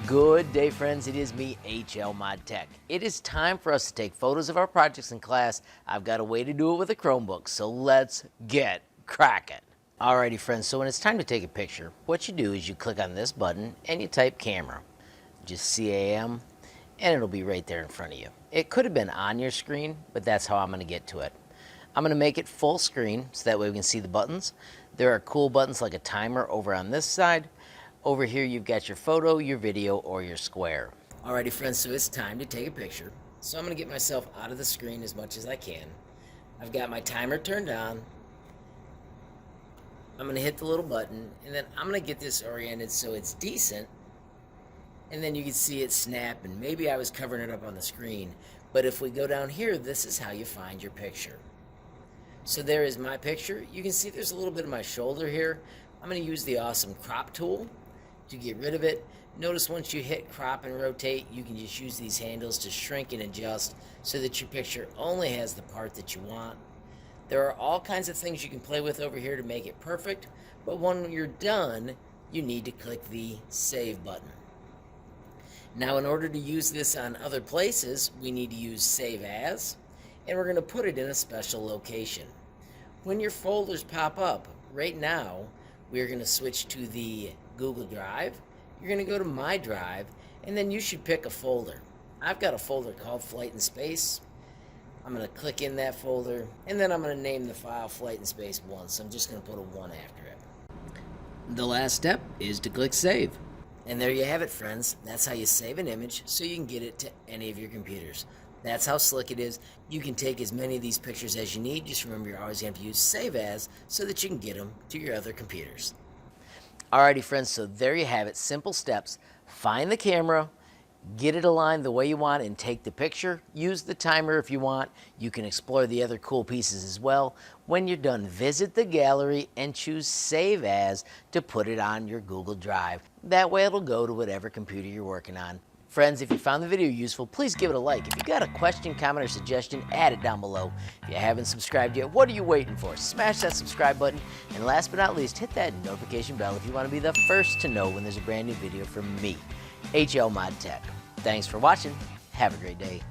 Good day, friends. It is me, HLModTech. It is time for us to take photos of our projects in class. I've got a way to do it with a Chromebook, so let's get cracking. Alrighty, friends, so when it's time to take a picture, what you do is you click on this button and you type camera. Just CAM, and it'll be right there in front of you. It could have been on your screen, but that's how I'm going to get to it. I'm going to make it full screen so that way we can see the buttons. There are cool buttons like a timer over on this side. Over here you've got your photo, your video, or your square. Alrighty, friends, so it's time to take a picture. So I'm going to get myself out of the screen as much as I can. I've got my timer turned on. I'm going to hit the little button, and then I'm going to get this oriented so it's decent. And then you can see it snap, and maybe I was covering it up on the screen. But if we go down here, this is how you find your picture. So there is my picture. You can see there's a little bit of my shoulder here. I'm going to use the awesome crop tool to get rid of it. Notice once you hit crop and rotate, you can just use these handles to shrink and adjust so that your picture only has the part that you want. There are all kinds of things you can play with over here to make it perfect, but when you're done, you need to click the Save button. Now, in order to use this on other places, we need to use Save As, and we're going to put it in a special location. When your folders pop up, right now, we're going to switch to the Google Drive. You're going to go to My Drive, and then you should pick a folder. I've got a folder called Flight and Space. I'm going to click in that folder, and then I'm going to name the file Flight and Space 1, so I'm just going to put a 1 after it. The last step is to click Save. And there you have it, friends. That's how you save an image so you can get it to any of your computers. That's how slick it is. You can take as many of these pictures as you need. Just remember, you're always going to have to use Save As so that you can get them to your other computers. Alrighty, friends, so there you have it. Simple steps. Find the camera, get it aligned the way you want, and take the picture. Use the timer if you want. You can explore the other cool pieces as well. When you're done, visit the gallery and choose Save As to put it on your Google Drive. That way it'll go to whatever computer you're working on. Friends, if you found the video useful, please give it a like. If you got a question, comment, or suggestion, add it down below. If you haven't subscribed yet, what are you waiting for? Smash that subscribe button. And last but not least, hit that notification bell if you want to be the first to know when there's a brand new video from me, HLModTech. Thanks for watching. Have a great day.